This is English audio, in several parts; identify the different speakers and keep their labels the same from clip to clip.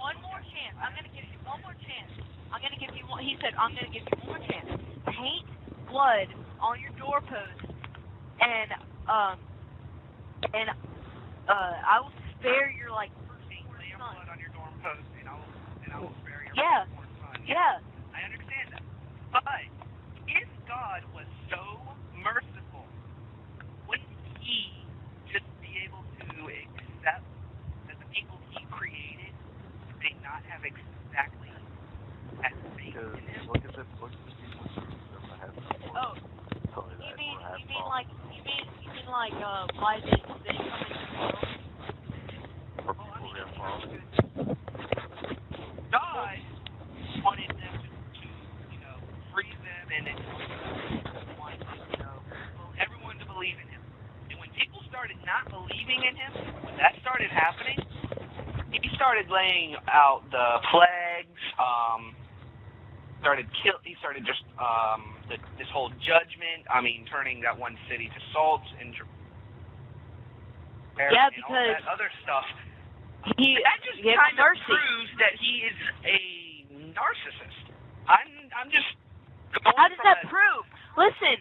Speaker 1: one more chance. I'm going to give you one more chance. I'm going to give you one. He said, I'm going to give you one more chance. Paint blood on your doorpost, and I will spare your first son.
Speaker 2: Blood on your doorpost, and I will spare your
Speaker 1: Yeah.
Speaker 2: firstborn son.
Speaker 1: Yeah.
Speaker 2: I understand that. But if God was so merciful, wouldn't He just be able to accept that the people He created may not have exactly as faith in Him?
Speaker 3: Look at the people that have
Speaker 1: Oh,
Speaker 3: totally
Speaker 1: you
Speaker 3: that
Speaker 1: mean
Speaker 3: have
Speaker 1: why did they come into the world?
Speaker 3: or people who have problems.
Speaker 2: God wanted them to free them and wanted, everyone to believe in Him. And when people started not believing in Him, when that started happening, He started laying out the plagues, He started just this whole judgment. I mean, turning that one city to salt and
Speaker 1: Yeah,
Speaker 2: and all that other stuff.
Speaker 1: That
Speaker 2: just kind of proves that He is a narcissist. I'm just going.
Speaker 1: How does that prove? Listen,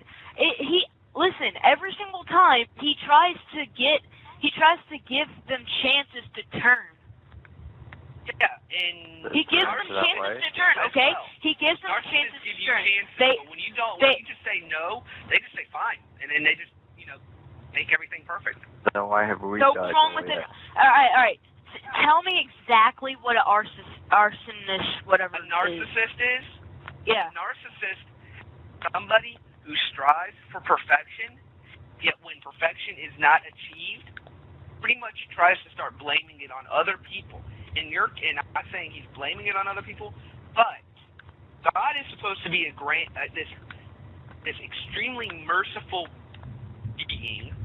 Speaker 1: listen. Every single time he tries to give them chances to turn.
Speaker 2: Yeah, and
Speaker 1: he gives them chances to turn. Okay, he gives them chances to turn.
Speaker 2: But when you don't, when you just say no, they just say fine, and then they just make everything perfect.
Speaker 3: No, why have we
Speaker 1: So
Speaker 3: died?
Speaker 1: what's wrong with it? All right. Tell me exactly what an arsonist, whatever.
Speaker 2: A narcissist is?
Speaker 1: Yeah.
Speaker 2: A narcissist, somebody who strives for perfection, yet when perfection is not achieved, pretty much tries to start blaming it on other people. And I'm not saying he's blaming it on other people, but God is supposed to be this extremely merciful being,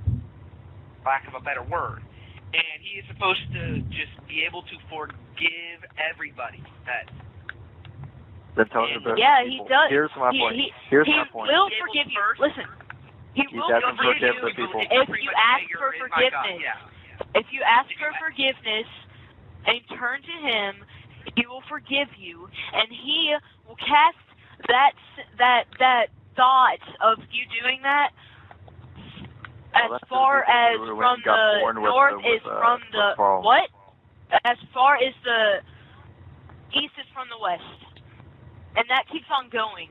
Speaker 2: lack of a better word. And He is supposed to just be able to forgive everybody.
Speaker 3: Then talking about
Speaker 1: yeah,
Speaker 3: people.
Speaker 1: He does.
Speaker 3: Here's my point. Here's my point.
Speaker 1: He will forgive you. Listen, He will forgive you if you ask for forgiveness. If you ask for forgiveness and turn to Him, He will forgive you, and He will cast that thought of you doing that. As far as from the north is from the what? As far as the east is from the west. And that keeps on going.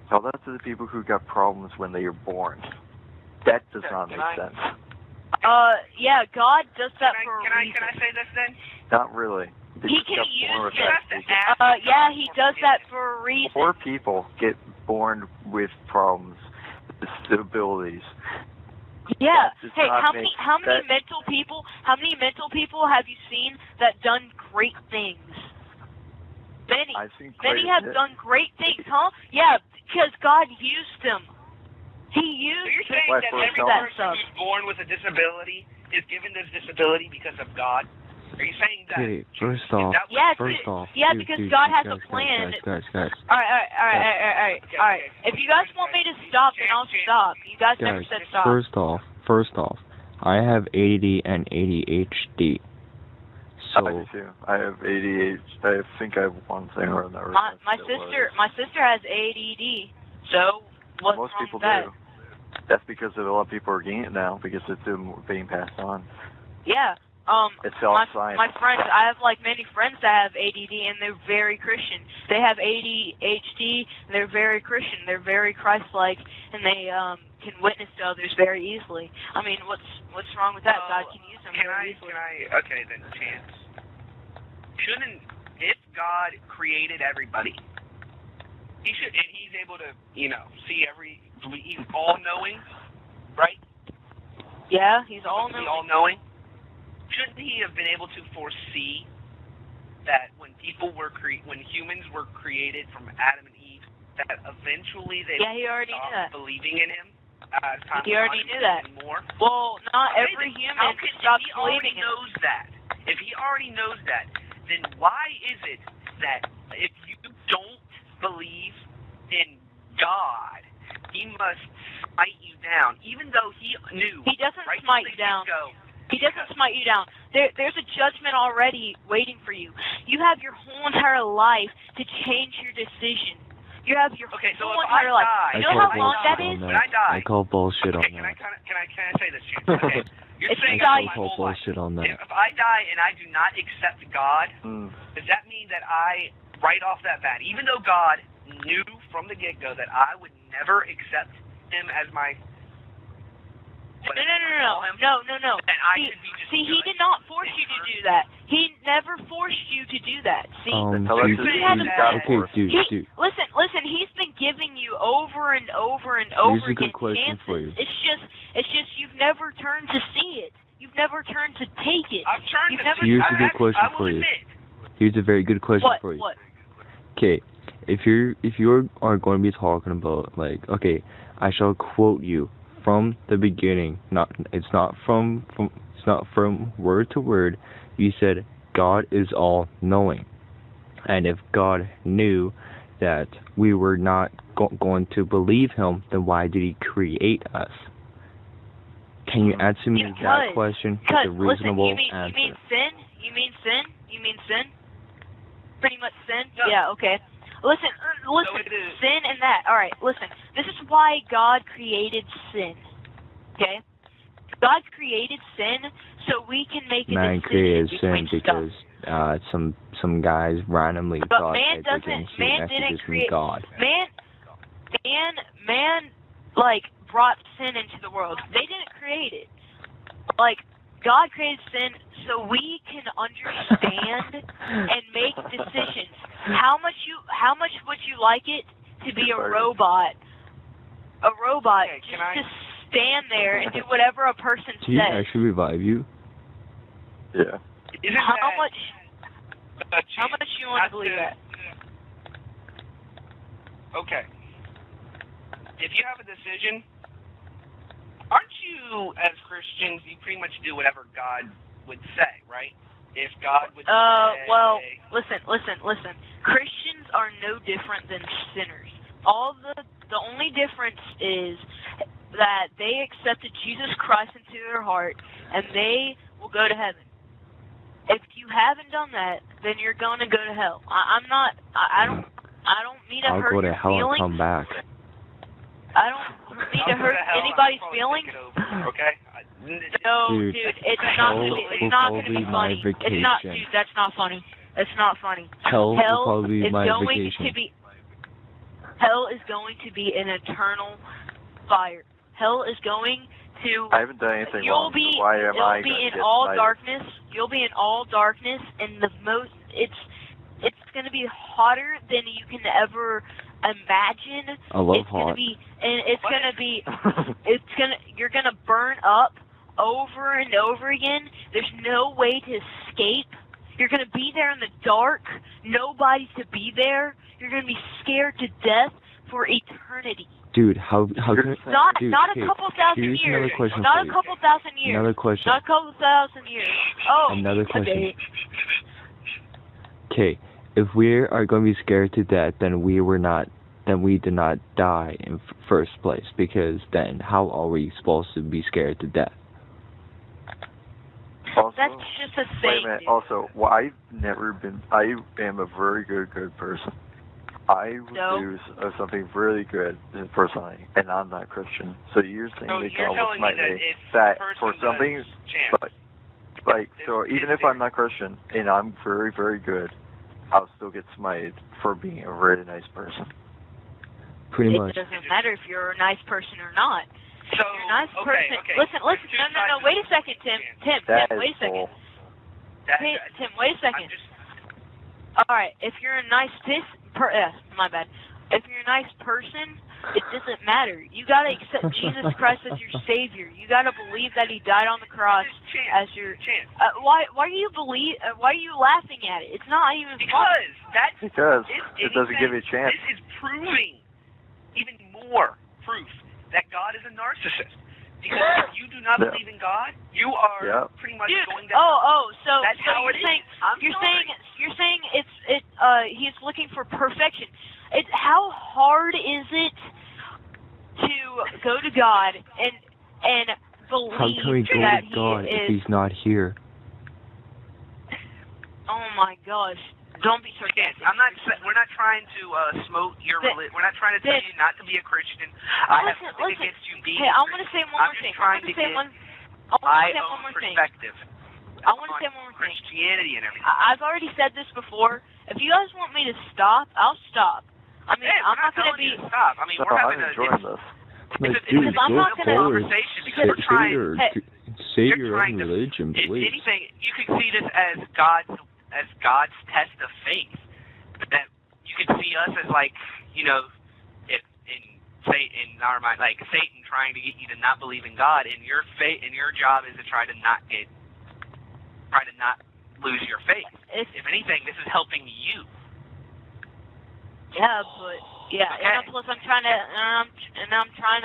Speaker 3: Tell that to the people who got problems when they were born. That does not make sense.
Speaker 1: Yeah, God does that for a reason.
Speaker 2: Can I say this then?
Speaker 3: Not really.
Speaker 1: He can use it. Yeah, He does that for a reason.
Speaker 3: Poor people get born with problems, disabilities.
Speaker 1: Yeah. Hey, how many mental people have you seen that done great things? Many. Many have done great things, huh? Yeah, because God used them. He used
Speaker 2: them. So you're saying that every person who's born with a disability is given this disability because of God? Are you saying that?
Speaker 4: Okay, first off,
Speaker 1: because God has a plan.
Speaker 4: Guys.
Speaker 1: All right. If you guys want me to stop, then I'll stop. You guys never said stop.
Speaker 4: First off, I have ADD and ADHD. So
Speaker 3: I do too. I have ADHD. I think I have one thing or another.
Speaker 1: My sister has ADD. So what's
Speaker 3: most
Speaker 1: wrong
Speaker 3: people
Speaker 1: with that?
Speaker 3: do. That's because a lot of people are getting it now because it's being passed on.
Speaker 1: Yeah.
Speaker 3: It's all science.
Speaker 1: My friends, I have many friends that have ADD, and they're very Christian. They have ADHD, and they're very Christian. They're very Christ-like, and they can witness to others very easily. I mean, what's wrong with that? God can use them very easily.
Speaker 2: Okay, then, Chance. If God created everybody, He's able to, see He's all-knowing, right?
Speaker 1: Yeah, He's all-knowing.
Speaker 2: He's all-knowing. Shouldn't He have been able to foresee that when humans were created from Adam and Eve, that eventually they would stop believing in Him?
Speaker 1: He already knew that. Well, not every human stops believing in Him.
Speaker 2: If He already knows that, then why is it that if you don't believe in God, He must smite you down, even though He knew?
Speaker 1: He doesn't smite you down. He doesn't smite you down. There's a judgment already waiting for you. You have your whole entire life to change your decision. You have your whole entire life. You know how long that is?
Speaker 2: When I die,
Speaker 4: I call bullshit on
Speaker 2: can
Speaker 4: that.
Speaker 2: I say this, Chance? Okay. You're saying
Speaker 4: I call bullshit on that.
Speaker 2: If I die and I do not accept God, does that mean that I, right off that bat, even though God knew from the get-go that I would never accept him as my...
Speaker 1: No. See, he did not force you to do that. He never forced you to do that. See,
Speaker 4: dude.
Speaker 1: Listen. He's been giving you over and over and over
Speaker 4: Here's a good
Speaker 1: again
Speaker 4: question
Speaker 1: chances.
Speaker 4: for you.
Speaker 1: It's just you've never turned to see it. You've never turned to take it.
Speaker 2: I've turned to see it.
Speaker 4: Here's a good question for you. Here's a very good question for you.
Speaker 1: What?
Speaker 4: Okay, if you are going to be talking about, like, okay, I shall quote you from the beginning. It's not from word to word. You said God is all knowing, and if God knew that we were not going to believe him, then why did he create us? Can you answer me that question with a reasonable answer?
Speaker 1: You mean sin? Pretty much sin? No. Yeah, okay. Listen, sin and that. All right, listen. This is why God created sin. Okay? God created sin so we can make a decision.
Speaker 4: Man created sin because some guys randomly thought that they can see messages from God.
Speaker 1: Man, like, brought sin into the world. They didn't create it. Like, God created sin so we can understand and make decisions. How much would you like it to be a robot? A robot just stand there and do whatever a person says.
Speaker 4: Did he actually revive you?
Speaker 3: Yeah.
Speaker 1: How much you want to believe that?
Speaker 2: Okay. If you have a decision, aren't you, as Christians, you pretty much do whatever God would say, right? If God would say...
Speaker 1: Well, listen. Christians are no different than sinners. The only difference is that they accepted Jesus Christ into their heart, and they will go to heaven. If you haven't done that, then you're going to go to hell. I don't mean to hurt your feelings.
Speaker 4: I'll go to hell and come back.
Speaker 1: I don't mean to hurt anybody's feelings.
Speaker 2: Okay?
Speaker 1: No, dude, it's not going to be funny. It's not, dude, that's not funny. It's not funny.
Speaker 4: Hell will probably be my vacation.
Speaker 1: Hell is going to be an eternal fire. Hell is going to...
Speaker 3: I haven't done anything wrong, so why am I going to get
Speaker 1: You'll be in all darkness. You'll be in all darkness, and it's going to be hotter than you can ever imagine.
Speaker 4: I love
Speaker 1: it's
Speaker 4: hot.
Speaker 1: You're going to burn up over and over again. There's no way to escape. You're going to be there in the dark. Nobody's to be there. You're going to be scared to death for eternity.
Speaker 4: Dude, how can...
Speaker 1: Not a couple thousand years.
Speaker 4: Another question
Speaker 1: Not a couple thousand years.
Speaker 4: Another question.
Speaker 1: Not a couple thousand years. Oh,
Speaker 4: another question. Okay, if we are going to be scared to death, then we did not die in first place, because then how are we supposed to be scared to death?
Speaker 3: Also,
Speaker 1: that's just a thing.
Speaker 3: Wait a minute. Also, I am a very good person. I would do something really good personally, and I'm not Christian. So you're saying that God will smite me that for something, so even if I'm not Christian and I'm very, very good, I'll still get smited for being a really nice person.
Speaker 4: Pretty much.
Speaker 1: It doesn't matter if you're a nice person or not.
Speaker 2: So,
Speaker 1: you're a nice person. Listen. No. Wait a second, Tim. Tim, wait a second. Tim, wait a second. All right. If you're a nice my bad. If you're a nice person, it doesn't matter. You gotta accept Jesus Christ as your Savior. You gotta believe that He died on the cross as your. Why are you laughing at it? It's not even
Speaker 3: because it doesn't give you a chance.
Speaker 2: This is proving even more proof that God is a narcissist. Because if you do not believe in God, you are pretty much going down.
Speaker 1: So
Speaker 2: that's how
Speaker 1: you're saying he's looking for perfection. How hard is it to go to God and believe
Speaker 4: How can we go
Speaker 1: that
Speaker 4: to God
Speaker 1: he
Speaker 4: if
Speaker 1: is...
Speaker 4: he's not here?
Speaker 1: Oh my gosh. Don't be sarcastic.
Speaker 2: We're not trying to smote your religion. We're not trying to tell you not to be a Christian. I have nothing against you being
Speaker 1: Hey, I want to say one more thing. I want to say one more thing. I want to say one more thing.
Speaker 2: Christianity and everything.
Speaker 1: I've already said this before. If you guys want me to stop, I'll stop. I mean, I'm not going to be...
Speaker 2: Stop. I mean, we're having
Speaker 3: I'm enjoying this.
Speaker 4: Like, dude,
Speaker 1: I'm not
Speaker 4: go
Speaker 1: gonna-
Speaker 4: forward. Say your own religion,
Speaker 2: if
Speaker 4: please.
Speaker 2: anything, you can see this as God's test of faith. That you can see us as like, in our mind, like Satan trying to get you to not believe in God, and your job is to try to not lose your faith. If anything, this is helping you.
Speaker 1: Yeah, but and plus I'm trying to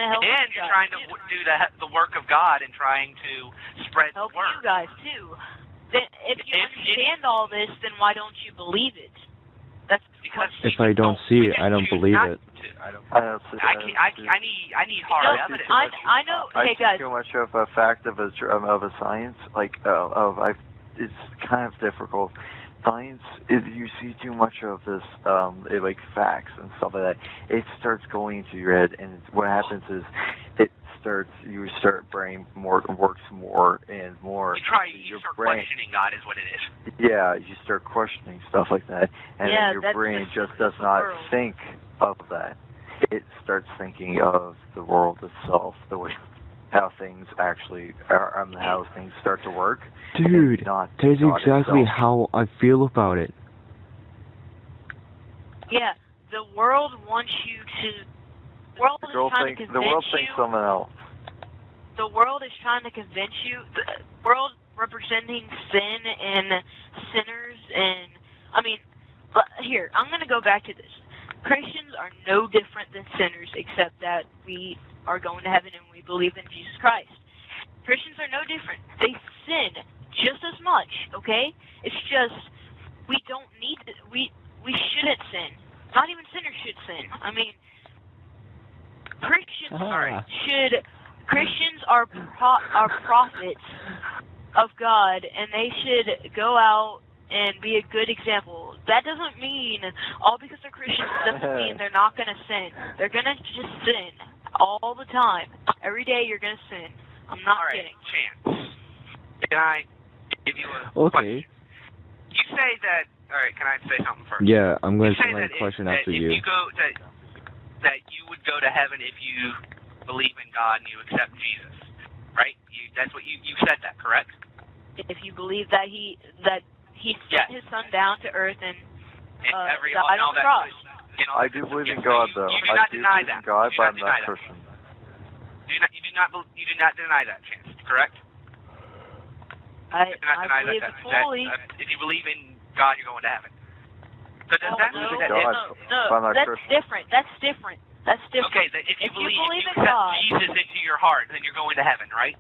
Speaker 1: help.
Speaker 2: And you're trying to do the work of God and trying to spread
Speaker 1: help
Speaker 2: the word.
Speaker 1: You guys too. Then if you understand all this, then why don't you believe it? That's because
Speaker 4: if I don't see it, I don't believe it.
Speaker 2: I need hard evidence.
Speaker 1: I know. Hey guys.
Speaker 3: Too much of a fact of a science, it's kind of difficult. Science, if you see too much of this, like facts and stuff like that, it starts going into your head, and what happens is your brain works more and more.
Speaker 2: You start questioning God is what it is.
Speaker 3: Yeah, you start questioning stuff like that, and then your brain just does not think of that. It starts thinking of the world itself, the way how things actually are, how things start to work.
Speaker 4: Dude, that is exactly how I feel about it.
Speaker 1: Yeah, the world wants you to... The world is trying to convince
Speaker 3: the world thinks something else.
Speaker 1: The world is trying to convince you... The world representing sin and sinners and... I mean, here, I'm going to go back to this. Christians are no different than sinners, except that we are going to heaven and we believe in Jesus Christ. Christians are no different. They sin just as much, okay? It's just we don't need to, we shouldn't sin. Not even sinners should sin. I mean, Christians are prophets of God, and they should go out and be a good example. That doesn't mean, all because they're Christians, doesn't mean they're not going to sin. They're going to just sin all the time. Every day you're going to sin. I'm not kidding.
Speaker 2: Chance. Can I give you a question? You say that, alright, can I say something first?
Speaker 4: Yeah, I'm going to say my question after you.
Speaker 2: That you would go to heaven if you believe in God and you accept Jesus, right? That's what you said that, correct?
Speaker 1: If you believe that he sent his son down to earth and died on the cross.
Speaker 3: I do believe in God, though.
Speaker 2: You do not deny that.
Speaker 3: God, but I'm not Christian.
Speaker 2: You do not deny that, Chance, correct?
Speaker 1: I believe it fully.
Speaker 2: If you believe in God, you're going to heaven. So does that mean that
Speaker 1: that's different. That's different.
Speaker 2: Okay, if you accept God, Jesus into your heart, then you're going to heaven, right?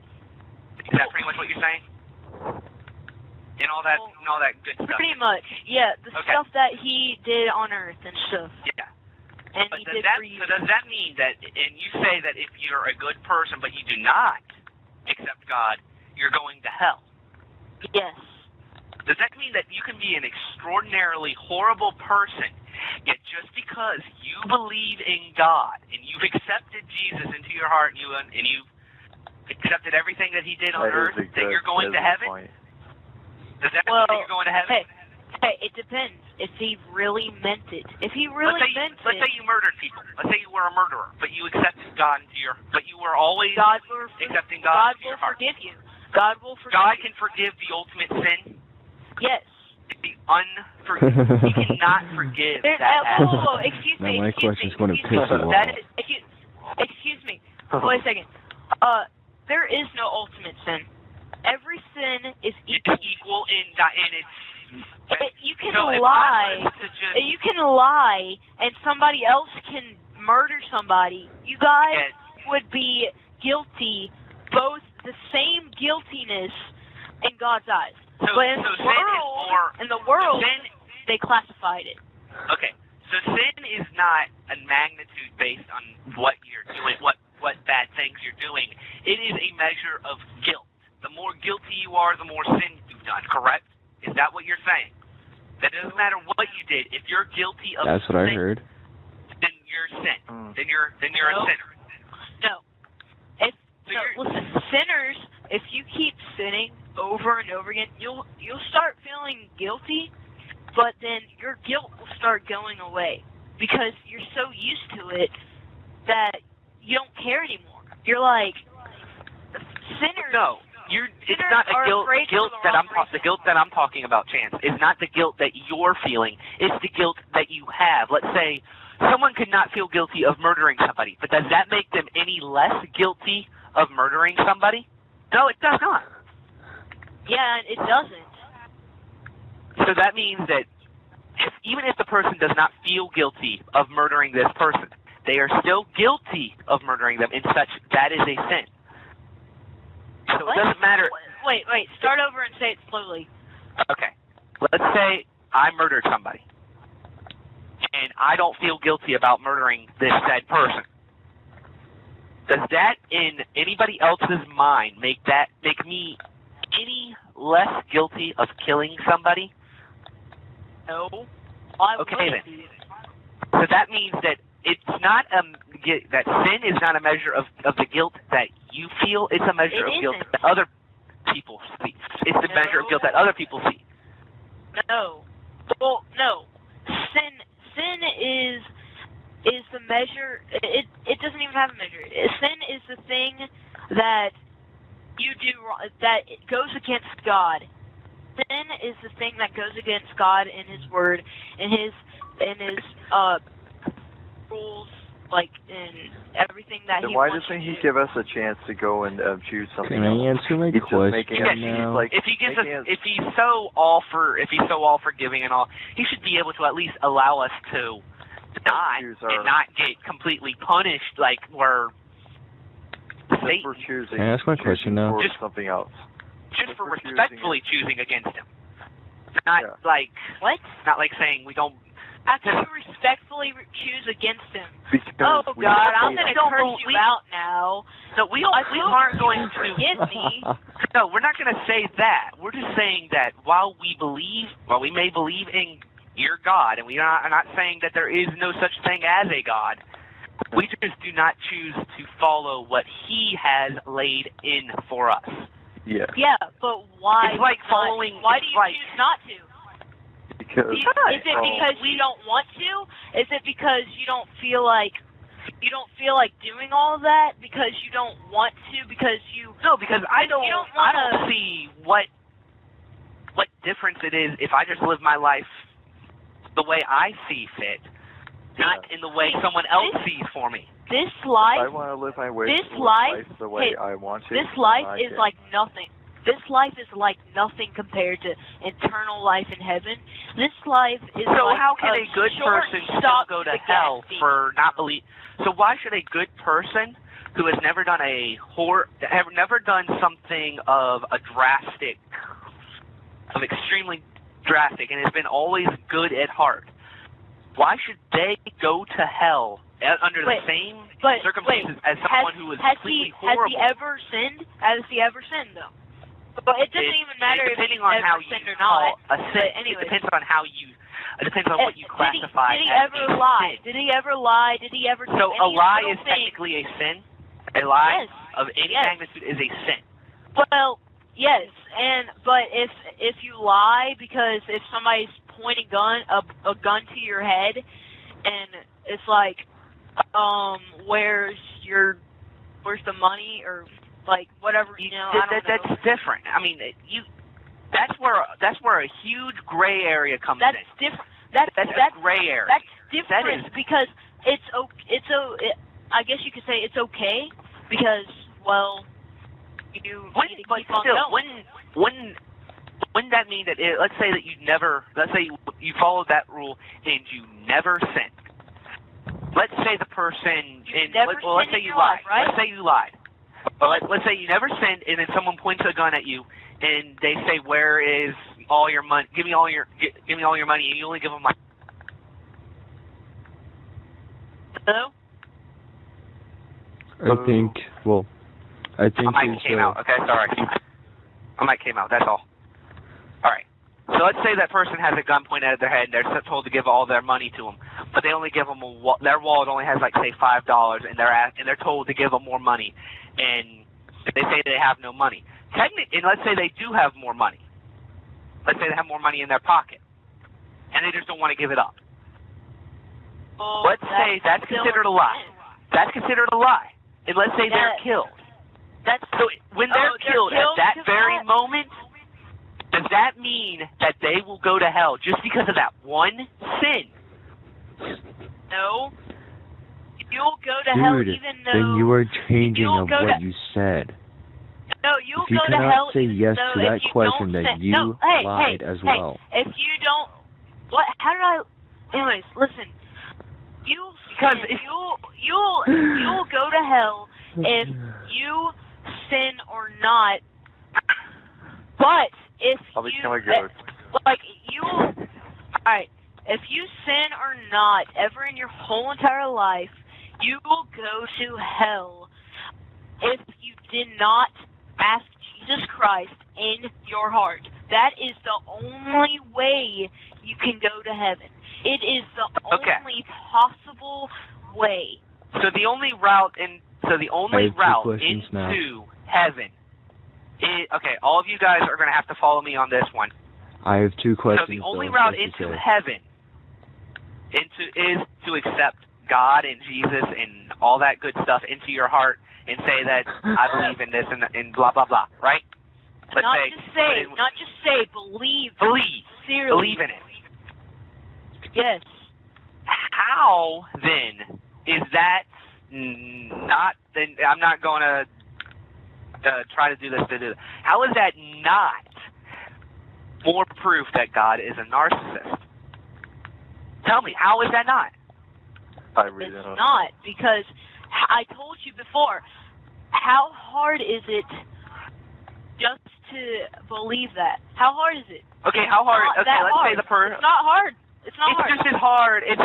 Speaker 2: Is that pretty much what you're saying? And all that good stuff.
Speaker 1: Pretty much, yeah. The stuff that he did on earth and stuff.
Speaker 2: Yeah.
Speaker 1: And
Speaker 2: but
Speaker 1: he did for you.
Speaker 2: So does that mean that, and you say that if you're a good person but you do not accept God, you're going to hell?
Speaker 1: Yes.
Speaker 2: Does that mean that you can be an extraordinarily horrible person, yet just because you believe in God and you've accepted Jesus into your heart and you've accepted everything that he did on earth, that you're going to heaven?
Speaker 3: Point.
Speaker 2: Does that mean that you're going to heaven?
Speaker 1: Hey, it depends. If he really meant it. If he really meant it.
Speaker 2: Let's say you murdered people. Let's say you were a murderer, but you accepted God into your... But you were always accepting God into your heart.
Speaker 1: God will forgive you. God will forgive you.
Speaker 2: God can forgive the ultimate sin?
Speaker 1: Yes.
Speaker 2: The unforgivable. He cannot forgive that.
Speaker 1: Excuse me.
Speaker 4: My question's going to piss you off.
Speaker 1: Excuse me. Wait a second. There is no ultimate sin. Every sin is equal.
Speaker 2: It's equal in its...
Speaker 1: You can lie. You can lie, and somebody else can murder somebody. You guys would be guilty, both the same guiltiness in God's eyes. But in the world, they classified it.
Speaker 2: Okay, so sin is not a magnitude based on what you're doing, what what bad things you're doing. It is a measure of guilt. The more guilty you are, the more sin you've done, correct? Is that what you're saying? That it doesn't matter what you did. If you're guilty of
Speaker 4: That's what I
Speaker 2: sin,
Speaker 4: heard.
Speaker 2: then you're sin. Then you're a sinner.
Speaker 1: No. Listen, sinners, if you keep sinning over and over again, you'll start feeling guilty, but then your guilt will start going away because you're so used to it that you don't care anymore. You're like, sinners.
Speaker 2: No, it's not a guilt that the guilt that I'm talking about, Chance, is not the guilt that you're feeling. It's the guilt that you have. Let's say someone could not feel guilty of murdering somebody, but does that make them any less guilty of murdering somebody? No, it does not.
Speaker 1: Yeah, it doesn't.
Speaker 2: So that means that even if the person does not feel guilty of murdering this person, they are still guilty of murdering them, and such that is a sin. So it doesn't matter.
Speaker 1: Wait, start over and say it slowly.
Speaker 2: Okay. Let's say I murdered somebody, and I don't feel guilty about murdering this said person. Does that, in anybody else's mind, make me any less guilty of killing somebody?
Speaker 1: No. Why would
Speaker 2: then. So that means that it's not that sin is not a measure of the guilt that you feel. It's a measure of guilt that other people see. It's the measure of guilt that other people see.
Speaker 1: No. Well, no. Sin is the measure. It doesn't even have a measure. Sin is the thing that you do that goes against God. Sin is the thing that goes against God and His Word and His rules, like in everything that
Speaker 3: then
Speaker 1: He
Speaker 3: why
Speaker 1: wants
Speaker 3: doesn't
Speaker 1: to
Speaker 3: He give us a chance to go and choose something
Speaker 4: Can I answer my
Speaker 3: He's just
Speaker 4: question
Speaker 3: making us
Speaker 4: now?
Speaker 3: like
Speaker 2: if he's so all forgiving and all, He should be able to at least allow us to die and not get completely punished like we're Satan.
Speaker 3: For choosing.
Speaker 4: Can I ask my question now?
Speaker 3: For something else.
Speaker 2: Just for respectfully choosing against Him. Not like
Speaker 1: what?
Speaker 2: Not like saying we don't.
Speaker 1: After you respectfully choose against Him.
Speaker 3: Because
Speaker 1: oh God, I'm going to curse you out now.
Speaker 2: No, we aren't going to
Speaker 1: forgive me.
Speaker 2: No, we're not going to say that. We're just saying that while we may believe in your God, and we are not saying that there is no such thing as a God, we just do not choose to follow what He has laid in for us.
Speaker 3: Yeah.
Speaker 1: Yeah, but why?
Speaker 2: It's like following.
Speaker 1: Why do you choose not to?
Speaker 3: Because
Speaker 1: is it because you don't want to? Is it because you don't feel like doing all of that? Because you don't want to? Because you
Speaker 2: because I don't see what difference it is if I just live my life the way I see fit, not in the way someone else sees for me.
Speaker 1: This life,
Speaker 3: I want to live my way.
Speaker 1: This life,
Speaker 3: the way I want to.
Speaker 1: This life is like nothing. This life is like nothing compared to eternal life in heaven. This life is
Speaker 2: so
Speaker 1: like
Speaker 2: how can a good person still go to hell for not believe? So why should a good person who has never done never done something of extremely drastic, and has been always good at heart, why should they go to hell under the same circumstances as someone who is completely horrible?
Speaker 1: Has he ever sinned, though? But it doesn't even matter if he's ever sinned or not.
Speaker 2: It depends on how you. It depends on what you classify.
Speaker 1: Did he ever lie? Did he ever lie? Did he ever?
Speaker 2: So a lie is technically a sin. A lie of any magnitude is a sin.
Speaker 1: Well, yes, but if you lie because if somebody's pointing a gun to your head, and it's like, where's the money or like whatever, I don't know.
Speaker 2: That's different. I mean, that's where a huge gray area comes in.
Speaker 1: That's different. That's
Speaker 2: gray area.
Speaker 1: That's different because I guess you could say it's okay because you need to keep on going.
Speaker 2: Wouldn't that mean that let's say you followed that rule and you never sinned. Let's say the person let's say you lied.
Speaker 1: Right?
Speaker 2: Let's say you lied. But let's say you never sinned, and then someone points a gun at you, and they say, "Where is all your money? Give me all your money," and you only give them like.
Speaker 1: Hello?
Speaker 4: I think
Speaker 2: My mic came out. Okay, sorry. My mic came out. That's all. All right. So let's say that person has a gun pointed at their head, and they're told to give all their money to them, but they only give them their wallet only has like say $5, and they're told to give them more money, and they say they have no money. Technically, and let's say they do have more money. Let's say they have more money in their pocket, and they just don't want to give it up.
Speaker 1: Well,
Speaker 2: let's say that's considered a lie. That's considered a lie. And let's say they're killed. So when they're killed at that very moment, does that mean that they will go to hell just because of that one sin?
Speaker 1: No. You'll go to hell even though...
Speaker 4: then you are changing of what you said.
Speaker 1: No, you'll
Speaker 4: if you
Speaker 1: go to hell
Speaker 4: say
Speaker 1: even
Speaker 4: yes
Speaker 1: though
Speaker 4: to that
Speaker 1: if you
Speaker 4: question,
Speaker 1: don't
Speaker 4: then you lied as well.
Speaker 1: If you don't... What? How did I... Anyways, listen. You'll go to hell if you sin or not. But if if you sin or not ever in your whole entire life, you will go to hell if you did not ask Jesus Christ in your heart. That is the only way you can go to heaven. It is the only possible way.
Speaker 2: So the only route into heaven is, okay, all of you guys are going to have to follow me on this one.
Speaker 4: I have 2 questions.
Speaker 2: So the only route into heaven is to accept God and Jesus and all that good stuff into your heart and say that I believe in this and blah blah blah, right?
Speaker 1: Not just say, believe. Seriously.
Speaker 2: Believe in it.
Speaker 1: Yes.
Speaker 2: How then is that not? Then I'm not going to try to do this. How is that not more proof that God is a narcissist? Tell me, how is that not?
Speaker 1: It's not, because I told you before. How hard is it just to believe that? How hard is it?
Speaker 2: Okay, how hard? Okay, let's say the person.
Speaker 1: It's not hard. It's not hard.
Speaker 2: It's just as hard. It's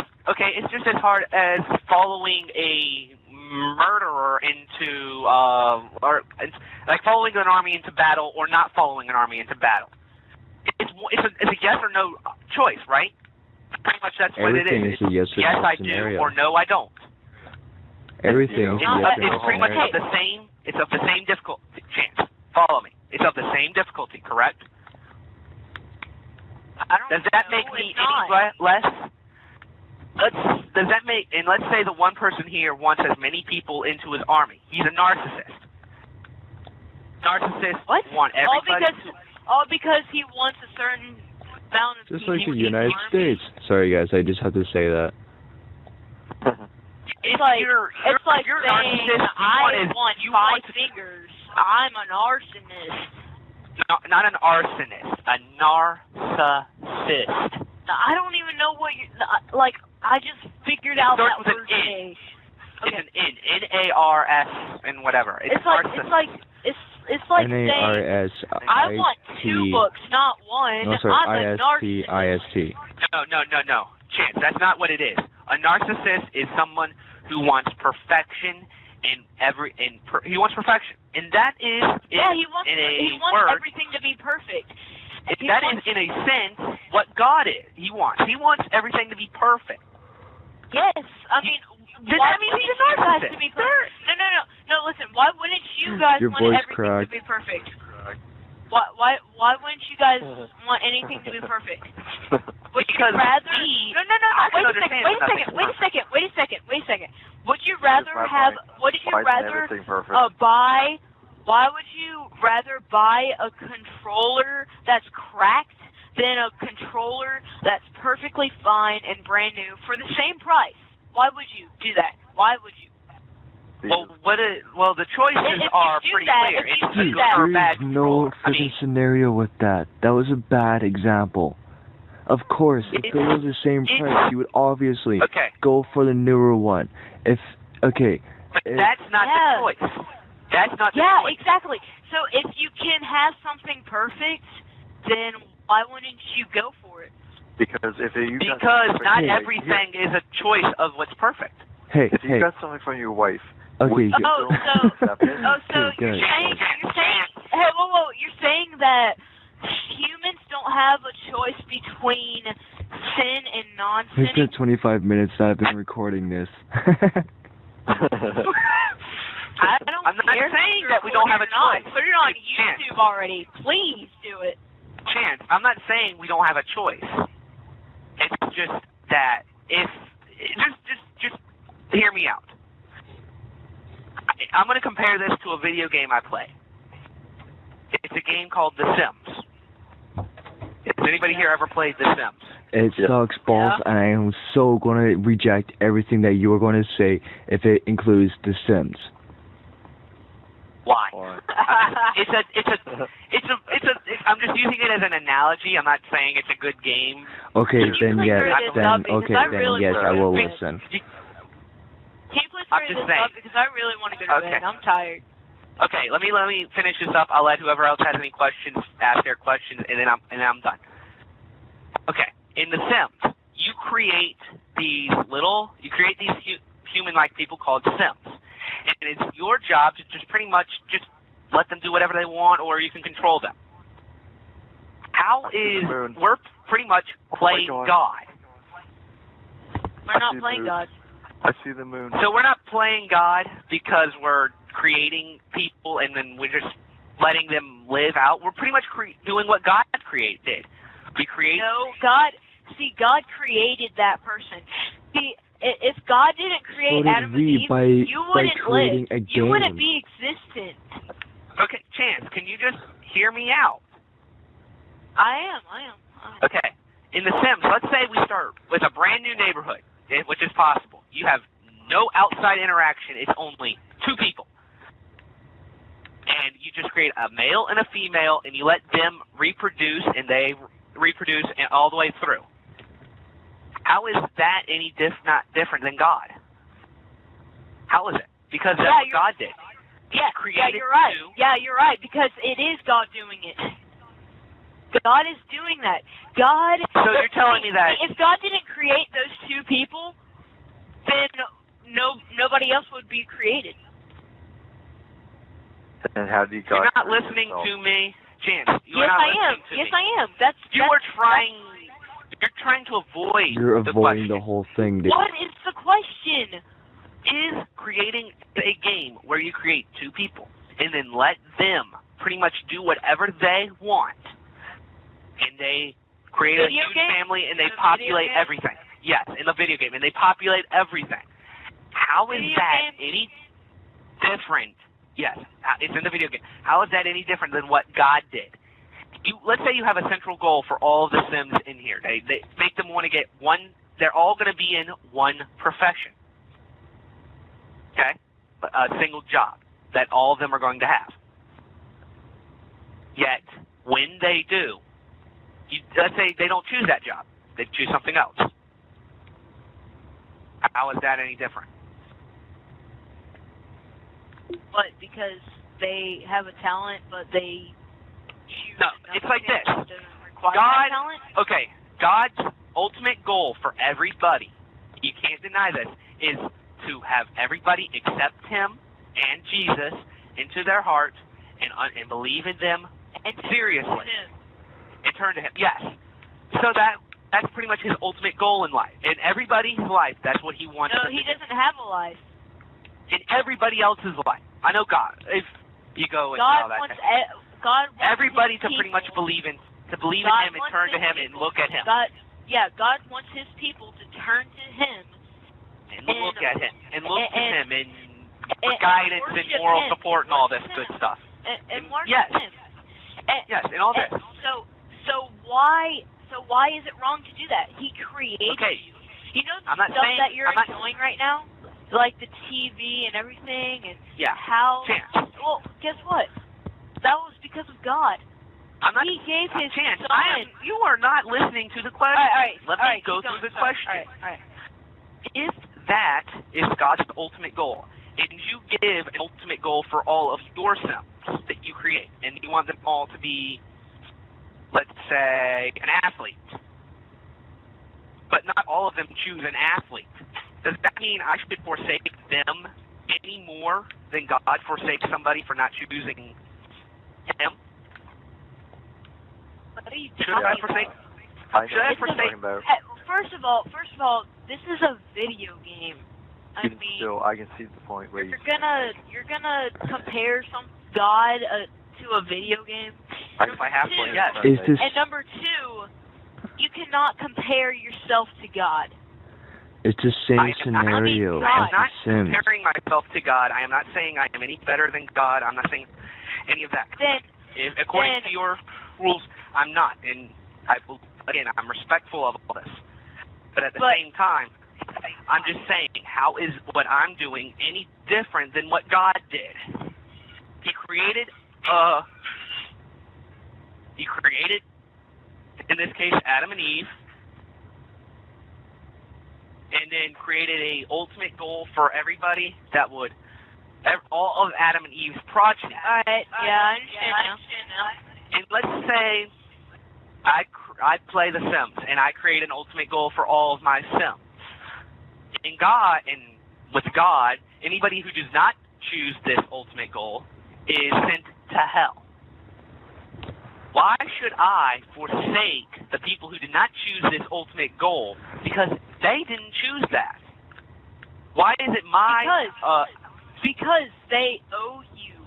Speaker 2: just as hard as following a murderer into, like following an army into battle or not following an army into battle. It's a yes or no choice, right? Pretty much that's what it is.
Speaker 4: Everything is a yes or no
Speaker 2: I
Speaker 4: scenario.
Speaker 2: do or no I don't.
Speaker 4: Everything is a yes or no
Speaker 2: It's pretty much of the same. It's of the same difficulty. Chance, follow me. It's of the same difficulty, correct? Does that make me any less? Does that make? And let's say the one person here wants as many people into his army. He's a narcissist. Narcissists want everybody.
Speaker 1: All because he wants a certain amount of
Speaker 4: just
Speaker 1: people.
Speaker 4: like the United States. Sorry guys, I just have to say that.
Speaker 1: It's like saying I want 5 fingers. I'm an arsonist.
Speaker 2: No, not an arsonist. A narcissist.
Speaker 1: I don't even know what you like. I just figured out that word today.
Speaker 2: It's an N, N-A-R-S, and whatever. It's like
Speaker 1: saying I want 2 books, not one.
Speaker 4: No, sorry,
Speaker 1: I'm a narcissist.
Speaker 4: I-S-T.
Speaker 2: No. Chance, that's not what it is. A narcissist is someone who wants perfection he wants perfection, and that is
Speaker 1: he wants everything to be perfect.
Speaker 2: That is, in a sense, what God is. He wants everything to be perfect.
Speaker 1: Yes, I mean,
Speaker 2: that means he's a narcissist.
Speaker 1: To be perfect? No. Listen, why wouldn't you guys want everything to be perfect? Why wouldn't you guys want anything to be perfect? Would you rather? No. Wait a second. Would you rather have? Would you rather buy? Why would you rather buy a controller that's cracked than a controller that's perfectly fine and brand new for the same price? Why would you do that? Why would you?
Speaker 2: Well, the choices are pretty clear. It's a good or bad
Speaker 4: no freaking scenario with that. That was a bad example. Of course, if it was the same price, you would obviously go for the newer one.
Speaker 2: But that's not the choice. That's not the choice.
Speaker 1: Yeah, exactly. So if you can have something perfect, then why wouldn't you go for it?
Speaker 3: Because
Speaker 2: not everything is a choice of what's perfect.
Speaker 3: If you got something from your wife
Speaker 4: Okay.
Speaker 1: You're saying, hey, whoa, you're saying that humans don't have a choice between sin and non-sin?
Speaker 4: It's been 25 minutes that I've been recording this.
Speaker 2: I'm not saying that we don't have a choice.
Speaker 1: Put it on YouTube already. Please do it.
Speaker 2: Chance, I'm not saying we don't have a choice. It's just that if just hear me out. I'm going to compare this to a video game I play. It's a game called The Sims. Has anybody here ever played The Sims?
Speaker 4: It sucks balls, and I am so going to reject everything that you are going to say if it includes The Sims.
Speaker 2: Why? I'm just using it as an analogy. I'm not saying it's a good game.
Speaker 4: Okay, then yes, I will listen.
Speaker 1: Can you please hurry this up, because I really want to go to bed. I'm tired.
Speaker 2: Okay, let me finish this up. I'll let whoever else has any questions ask their questions, and then I'm done. Okay, in The Sims, you create these human-like people called Sims, and it's your job to just pretty much just let them do whatever they want, or you can control them. We're pretty much playing God.
Speaker 1: We're not playing God.
Speaker 3: I see the moon.
Speaker 2: So we're not playing God because we're creating people and then we're just letting them live out. We're pretty much doing what God did. We create.
Speaker 1: No, God created that person. See, if God didn't create Adam and Eve, you wouldn't live. You wouldn't be existent.
Speaker 2: Okay, Chance, can you just hear me out?
Speaker 1: I am.
Speaker 2: Okay. In The Sims, let's say we start with a brand new neighborhood, which is possible. You have no outside interaction. It's only two people. And you just create a male and a female, and you let them reproduce, and they reproduce all the way through. How is that any not different than God? How is it? Because that's what God did.
Speaker 1: Yeah, you're right. Yeah, you're right, because it is God doing it. God is doing that. So
Speaker 2: you're telling me that
Speaker 1: if God didn't create those two people, then nobody else would be created.
Speaker 3: And how do you
Speaker 2: You're not listening to me, Chance.
Speaker 1: Yes, I am.
Speaker 2: You're trying to avoid
Speaker 4: You're
Speaker 2: the
Speaker 4: avoiding
Speaker 2: question.
Speaker 4: the whole thing, dude.
Speaker 1: What is the question?
Speaker 2: Is creating a game where you create two people and then let them pretty much do whatever they want, and they create a huge family and they populate everything. Yes, in the video game, and they populate everything. How is that any different? Yes, it's in the video game. How is that any different than what God did? Let's say you have a central goal for all of the Sims in here. They make them want to get one. They're all going to be in one profession. Okay? A single job that all of them are going to have. Yet, when they do, let's say they don't choose that job. They choose something else. How is that any different?
Speaker 1: What, because they have a talent, but they choose...
Speaker 2: No, it's like this. God's ultimate goal for everybody, you can't deny this, is to have everybody accept Him and Jesus into their heart and believe in them seriously and turn to Him. Yes. So that's pretty much His ultimate goal in life. In everybody's life, that's what He wants.
Speaker 1: No, He doesn't have a life.
Speaker 2: In everybody else's life. I know God. If you go and
Speaker 1: God
Speaker 2: all that.
Speaker 1: God wants
Speaker 2: everybody to
Speaker 1: His
Speaker 2: pretty much
Speaker 1: people.
Speaker 2: believe in Him and turn to Him and look at Him.
Speaker 1: God wants His people to turn to Him
Speaker 2: and look at Him and look to Him and for guidance and moral support and all this good stuff.
Speaker 1: And worship Him.
Speaker 2: Yes, and all this.
Speaker 1: So why is it wrong to do that? He created you. You know the stuff that you're enjoying right now? Like the TV and everything and how...
Speaker 2: Chance.
Speaker 1: Well, guess what? That was because of God. He gave His
Speaker 2: Chance.
Speaker 1: Son.
Speaker 2: You are not listening to the question. Let me go through the question.
Speaker 1: All right.
Speaker 2: If that is God's ultimate goal, and you give an ultimate goal for all of your Sims that you create, and you want them all to be, let's say, an athlete, but not all of them choose an athlete, does that mean I should forsake them any more than God forsakes somebody for not choosing Him?
Speaker 1: What are you
Speaker 2: Should I forsake? Should I forsake?
Speaker 1: First of all, this is a video game. I mean,
Speaker 3: I can see the point where
Speaker 1: you're gonna compare some God to a video game.
Speaker 2: If I have one, yes.
Speaker 1: And number two, you cannot compare yourself to God.
Speaker 4: It's the same scenario.
Speaker 2: I am not comparing myself to God. I am not saying I am any better than God. I'm not saying any of that. According to your rules, I'm not. And again, I'm respectful of all this. But at the same time, I'm just saying, how is what I'm doing any different than what God did? He created, in this case, Adam and Eve, and then created a ultimate goal for everybody that would, all of Adam and Eve's progeny.
Speaker 1: Alright, yeah, I understand now.
Speaker 2: And let's say I play The Sims, and I create an ultimate goal for all of my Sims. And with God, anybody who does not choose this ultimate goal is sent to hell. Why should I forsake the people who did not choose this ultimate goal because they didn't choose that? Why is it my...
Speaker 1: Because they owe you.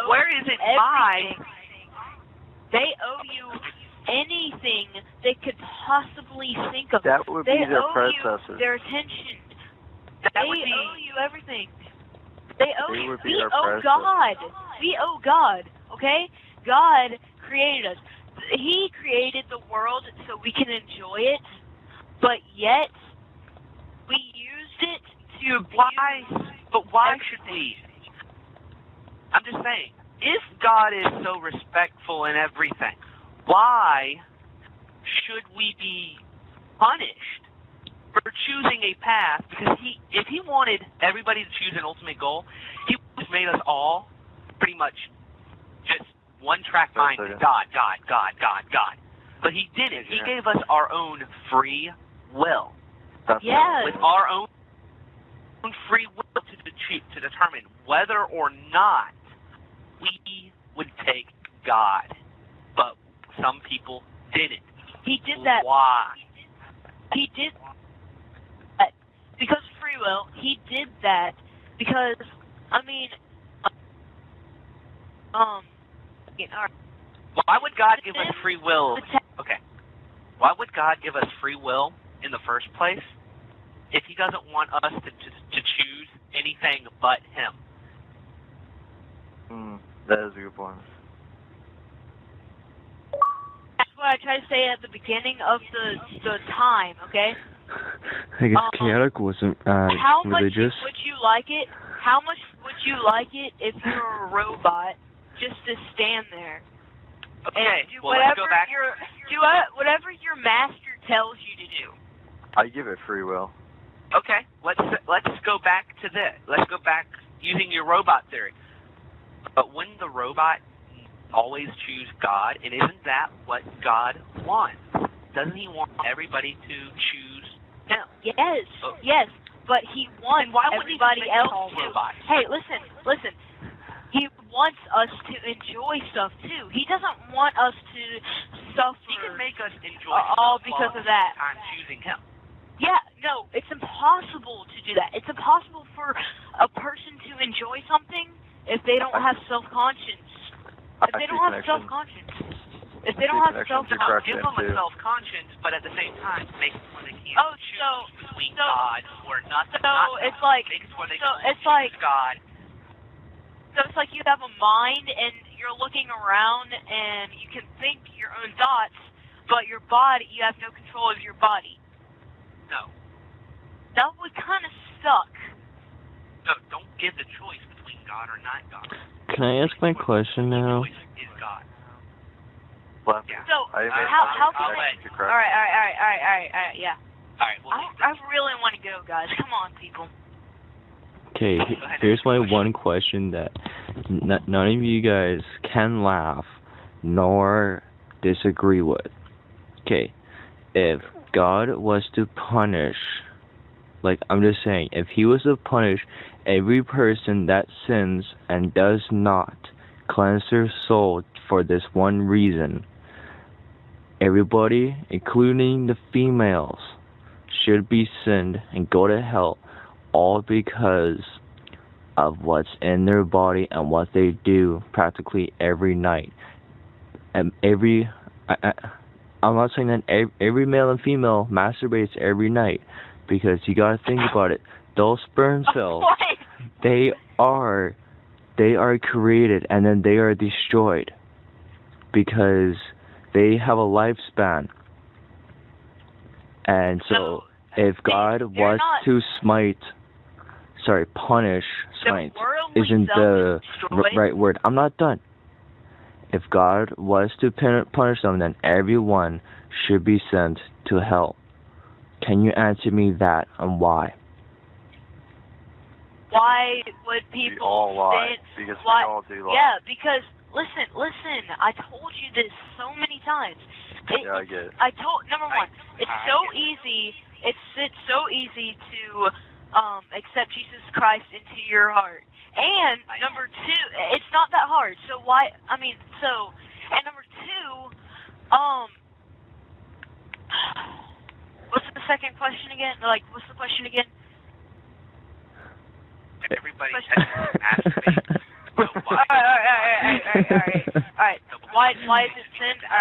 Speaker 2: Where is it my...
Speaker 1: They owe you anything they could possibly think of.
Speaker 3: That would be their predecessor.
Speaker 1: They owe you their attention. They owe you everything. We owe God. We owe God, okay? God created us. He created the world so we can enjoy it, but yet we used it to
Speaker 2: why should we? I'm just saying, if God is so respectful in everything, why should we be punished for choosing a path? Because if he wanted everybody to choose an ultimate goal, he would have made us all pretty much just one track mind, God. But he didn't. He gave us our own free will.
Speaker 1: Yes.
Speaker 2: With our own free will to determine whether or not we would take God. But some people didn't.
Speaker 1: He did that.
Speaker 2: Why?
Speaker 1: He did that because of free will. He did that because, I mean,
Speaker 2: why would God give us free will? Okay. Why would God give us free will in the first place if he doesn't want us to choose anything but him?
Speaker 3: That is a good point.
Speaker 1: That's what I tried to say at the beginning of the time, okay?
Speaker 4: I guess chaotic wasn't religious.
Speaker 1: How much would you like it? How much would you like it if you were a robot just to stand there?
Speaker 2: Okay,
Speaker 1: and do
Speaker 2: let's go back.
Speaker 1: Whatever your master tells you to do.
Speaker 3: I give it free will.
Speaker 2: Okay, let's go back to this. Let's go back using your robot theory. But wouldn't the robot always choose God? And isn't that what God wants? Doesn't he want everybody to choose him?
Speaker 1: Yes, yes. But he wants everybody else to. Hey, listen. He wants us to enjoy stuff too. He doesn't want us to suffer.
Speaker 2: He can make us enjoy
Speaker 1: all because of that.
Speaker 2: I'm choosing him.
Speaker 1: Yeah, no, it's impossible to do that. It's impossible for a person to enjoy something if they don't have self-conscience. If they don't have self-conscience. If they don't have self-conscience.
Speaker 2: Give them a self-conscience, but at the same time, make it where they can't choose between God or nothing.
Speaker 1: So it's like,
Speaker 2: God.
Speaker 1: So it's like you have a mind and you're looking around and you can think your own thoughts, but your body, you have no control of your body.
Speaker 2: No.
Speaker 1: That would kind of suck.
Speaker 2: No, don't give the choice between God or not God.
Speaker 4: Can I ask my question now?
Speaker 2: The choice is God.
Speaker 3: Well,
Speaker 2: yeah.
Speaker 1: So, how can All right, yeah.
Speaker 2: All right,
Speaker 1: I really want to go, guys. Come on, people.
Speaker 4: Okay, here's my one question that none of you guys can laugh nor disagree with. Okay, if God was to punish Like, I'm just saying, if he was to punish every person that sins and does not cleanse their soul for this one reason, everybody, including the females, should be sinned and go to hell, all because of what's in their body and what they do practically every night. And I'm not saying that every male and female masturbates every night, because you gotta think about it. Those sperm cells, they are created and then they are destroyed because they have a lifespan. And so, if God was to punish, smite isn't the right word. I'm not done. If God was to punish them, then everyone should be sent to hell. Can you answer me that, and why?
Speaker 1: Why would people
Speaker 3: we all lie,
Speaker 1: sin?
Speaker 3: because
Speaker 1: why?
Speaker 3: We all do lie.
Speaker 1: Yeah, because listen. I told you this so many times.
Speaker 3: Yeah, I get it.
Speaker 1: Number one, it's so easy. It's so easy to accept Jesus Christ into your heart. And number two, it's not that hard. So why? And number two, what's the second question again? Like, what's the question again?
Speaker 2: Everybody masturbates. So
Speaker 1: All right. Why is it sin? All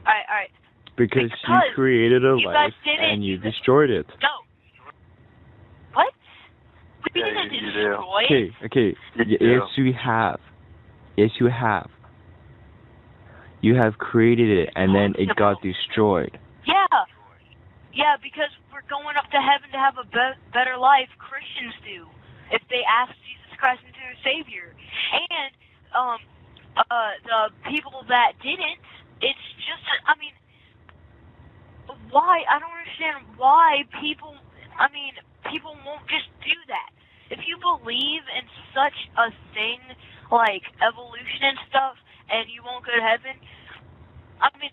Speaker 1: right.
Speaker 4: Because you created a life and you destroyed it.
Speaker 1: No. What? We
Speaker 3: Yeah,
Speaker 1: didn't
Speaker 3: you
Speaker 1: destroy it.
Speaker 4: Okay. Yes, you have. You have created it, and then it got destroyed.
Speaker 1: Yeah, because we're going up to heaven to have a better life. Christians do, if they ask Jesus Christ into their Savior. And the people that didn't, it's just, why? I don't understand why people won't just do that. If you believe in such a thing like evolution and stuff, and you won't go to heaven,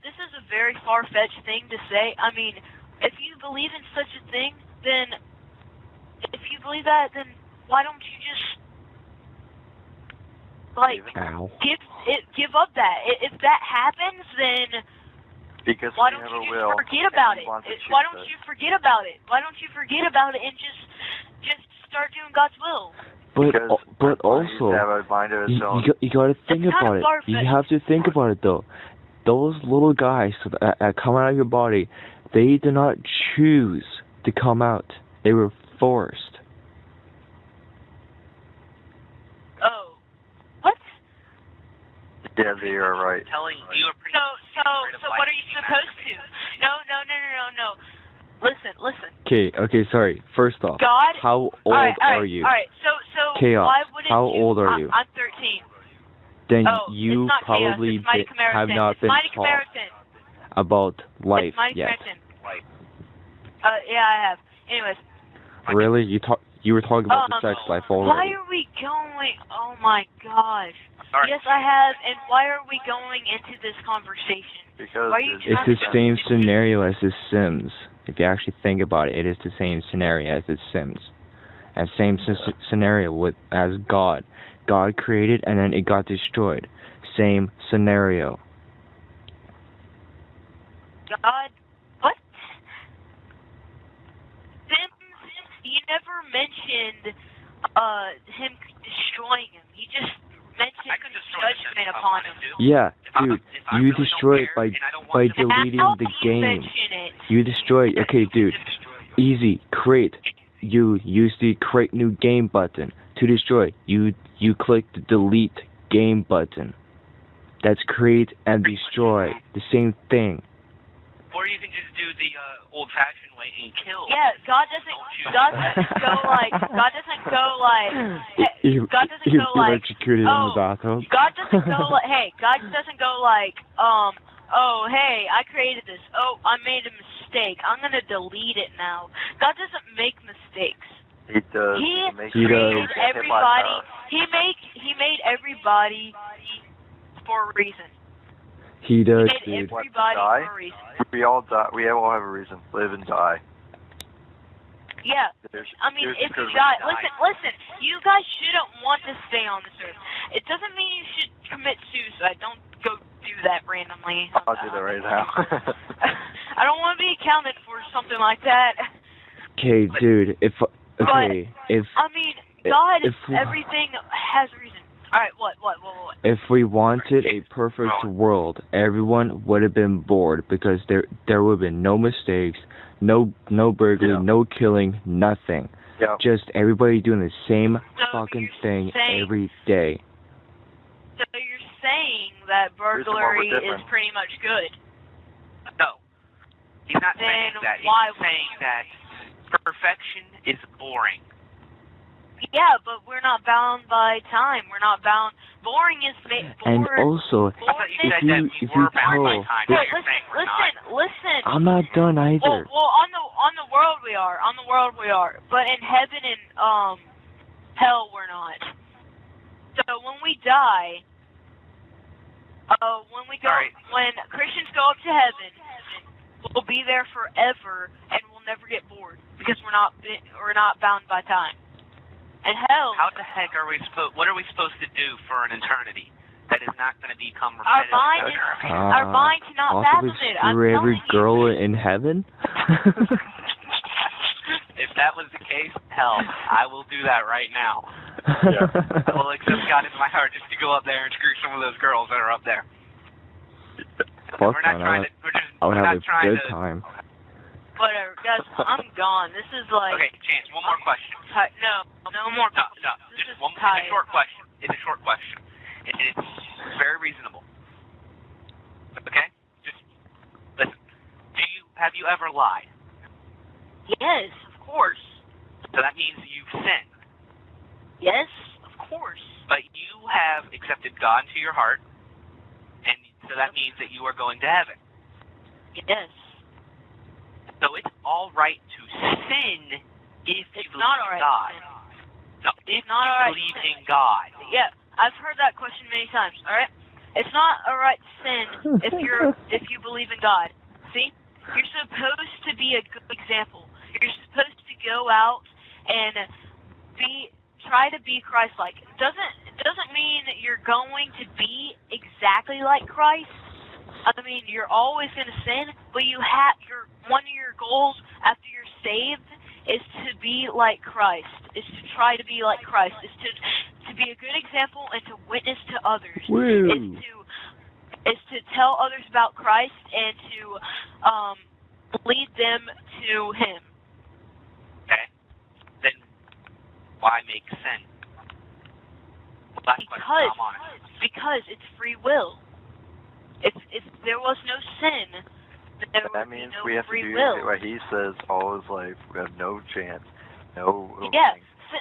Speaker 1: this is a very far-fetched thing to say. If you believe in such a thing, then why don't you just give up that? If that happens, then
Speaker 3: because
Speaker 1: why don't you just forget about it? Why don't you forget about it? Why don't you forget about it and just start doing God's will?
Speaker 4: But also, you got to think about it. You have to think about it, though. Those little guys that come out of your body, they did not choose to come out. They were forced.
Speaker 1: Oh. What?
Speaker 3: Yeah, they are right.
Speaker 2: So
Speaker 1: what are you supposed to? No. Listen.
Speaker 4: Okay, sorry. First off,
Speaker 1: God,
Speaker 4: how old are you?
Speaker 1: All right, so
Speaker 4: Chaos.
Speaker 1: why wouldn't
Speaker 4: How old are you?
Speaker 1: I'm 13.
Speaker 4: Then
Speaker 1: Oh,
Speaker 4: you
Speaker 1: it's not
Speaker 4: probably
Speaker 1: Chaos.
Speaker 4: have not been taught about life yet.
Speaker 1: Yeah, I have. Anyways.
Speaker 4: Really? You were talking about the sex life already.
Speaker 1: Why are we going? Oh my gosh.
Speaker 2: Sorry.
Speaker 1: Yes, I have. And why are we going into this conversation?
Speaker 3: Because
Speaker 4: it's the same scenario as The Sims. If you actually think about it, it is the same scenario as The Sims. And same scenario as God. God created and then it got destroyed. Same scenario.
Speaker 1: God? What? You never mentioned him destroying him. You just mentioned judgment upon him.
Speaker 4: Yeah, dude, you destroy it by deleting the game. You destroy it. Okay, dude, easy, create. You use the create new game button to destroy. You click the delete game button. That's create and destroy. The same thing.
Speaker 2: Or you can just do the old-fashioned way and kill.
Speaker 1: Yeah, God doesn't go like. God doesn't go like.
Speaker 4: Electrocuted in the bathroom.
Speaker 1: God doesn't go like. Hey, God doesn't go like. Oh, hey, I created this. Oh, I made a mistake. I'm gonna delete it now. God doesn't make mistakes.
Speaker 3: He does.
Speaker 1: He created everybody. He made everybody for a reason.
Speaker 4: He does,
Speaker 1: He made
Speaker 4: dude.
Speaker 1: everybody for a reason.
Speaker 3: We all die. We all have a reason. Live and die.
Speaker 1: Yeah, I mean, if you die, listen, you guys shouldn't want to stay on this earth. It doesn't mean you should commit suicide. Don't go do that randomly.
Speaker 3: I'll do that right now.
Speaker 1: I don't want to be accounted for something like that.
Speaker 4: Okay, dude, I mean,
Speaker 1: God, everything has a reason. Alright, what?
Speaker 4: If we wanted a perfect world, everyone would have been bored because there would have been no mistakes, no burglary, no killing, nothing.
Speaker 3: Yeah.
Speaker 4: Just everybody doing the same fucking thing every day.
Speaker 1: So you're saying that burglary is pretty much good?
Speaker 2: No. He's not saying that. He's saying that perfection is boring.
Speaker 1: Yeah, but we're not bound by time. We're not bound. Boring is
Speaker 4: And also, if you tell,
Speaker 1: listen.
Speaker 4: I'm not done either.
Speaker 1: Well, on the world we are. On the world we are. But in heaven and hell we're not. So when we die, when Christians go up to heaven, we'll be there forever and we'll never get bored because we're not bound by time. And hell,
Speaker 2: how the heck are we what are we supposed to do for an eternity that is not going to become repetitive?
Speaker 1: Our mind cannot fathom it.
Speaker 4: Possibly screw every girl in heaven?
Speaker 2: If that was the case, hell, I will do that right now.
Speaker 3: Yeah.
Speaker 2: I will accept God into my heart just to go up there and screw some of those girls that are up there.
Speaker 4: Fuck, I would have a good time.
Speaker 1: Whatever, guys, I'm gone. This is like...
Speaker 2: Okay, Chance, one more question.
Speaker 1: No more.
Speaker 2: No, just one more. It's a short question. It's a short question. And it's very reasonable. Okay? Just listen. Have you ever lied?
Speaker 1: Yes, of course.
Speaker 2: So that means you've sinned.
Speaker 1: Yes, of course.
Speaker 2: But you have accepted God into your heart, and so that means that you are going to heaven.
Speaker 1: Yes.
Speaker 2: So it's all right to sin if you believe in God. No, if you believe in God.
Speaker 1: Yeah, I've heard that question many times. All right, it's not all right to sin if you believe in God. See, you're supposed to be a good example. You're supposed to go out and try to be Christ-like. It doesn't mean that you're going to be exactly like Christ. I mean, you're always going to sin, but one of your goals after you're saved is to be like Christ, is to try to be like Christ, is to be a good example and to witness to others, is to tell others about Christ and to lead them to Him.
Speaker 2: Okay. Then why make sin?
Speaker 1: Because it's free will. If there was no sin, there would be no free will. That means
Speaker 3: we have to do what he says all his life. We have no chance. No.
Speaker 1: Yeah.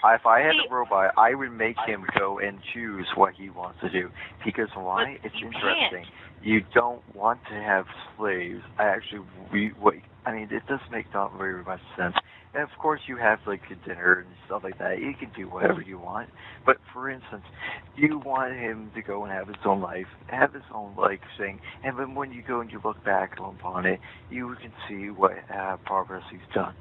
Speaker 3: If I had a robot, I would make him go and choose what he wants to do. Because why? It's interesting. You don't want to have slaves. It does make not very much sense. And of course, you have like a dinner and stuff like that. You can do whatever you want. But for instance, you want him to go and have his own life, have his own thing. And then when you go and you look back upon it, you can see what progress he's done.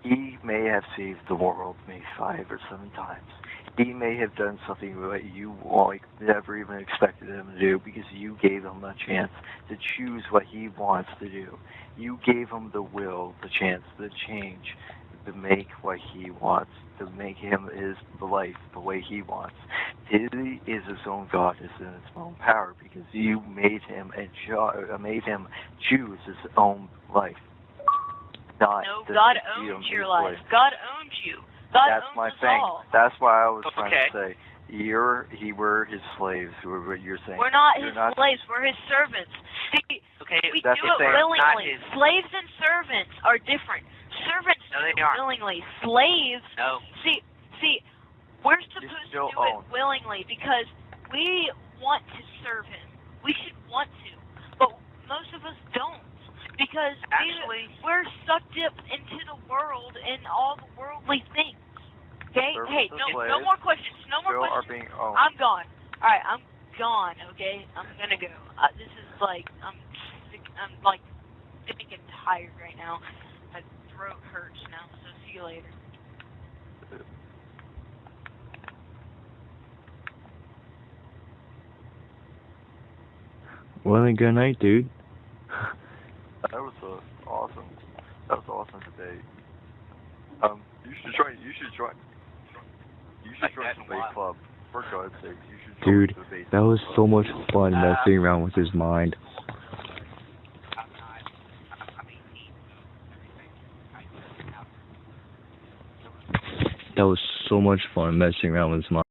Speaker 3: He may have saved the world maybe 5 or 7 times. He may have done something that you never even expected him to do because you gave him a chance to choose what he wants to do. You gave him the will, the chance to change, to make what he wants, to make him his life the way he wants. He is his own God, is in his own power because you made him choose his own life.
Speaker 1: No, God owns your life. God owns you.
Speaker 3: That's my thing. All. That's why I was trying to say. We're his slaves. What you're saying.
Speaker 1: We're not his slaves. We're his servants. See, we do it willingly. Slaves and servants are different. Servants do it willingly. Slaves.
Speaker 2: No.
Speaker 1: See, we're supposed to do it willingly because we want to serve him. We should want to, but most of us don't. Because we're sucked up into the world and all the worldly things. Okay? Hey, no more questions. No more questions. I'm gone. All right, I'm gone. Okay, I'm gonna go. This is I'm getting tired right now. throat hurts now, so see you later.
Speaker 4: Well, then good night, dude.
Speaker 3: That was awesome. That was awesome debate. You should join the debate club. For God's sake, you should join
Speaker 4: Dude,
Speaker 3: the debate
Speaker 4: that was
Speaker 3: club.
Speaker 4: so much fun messing around with his mind. That was so much fun messing around with his mind.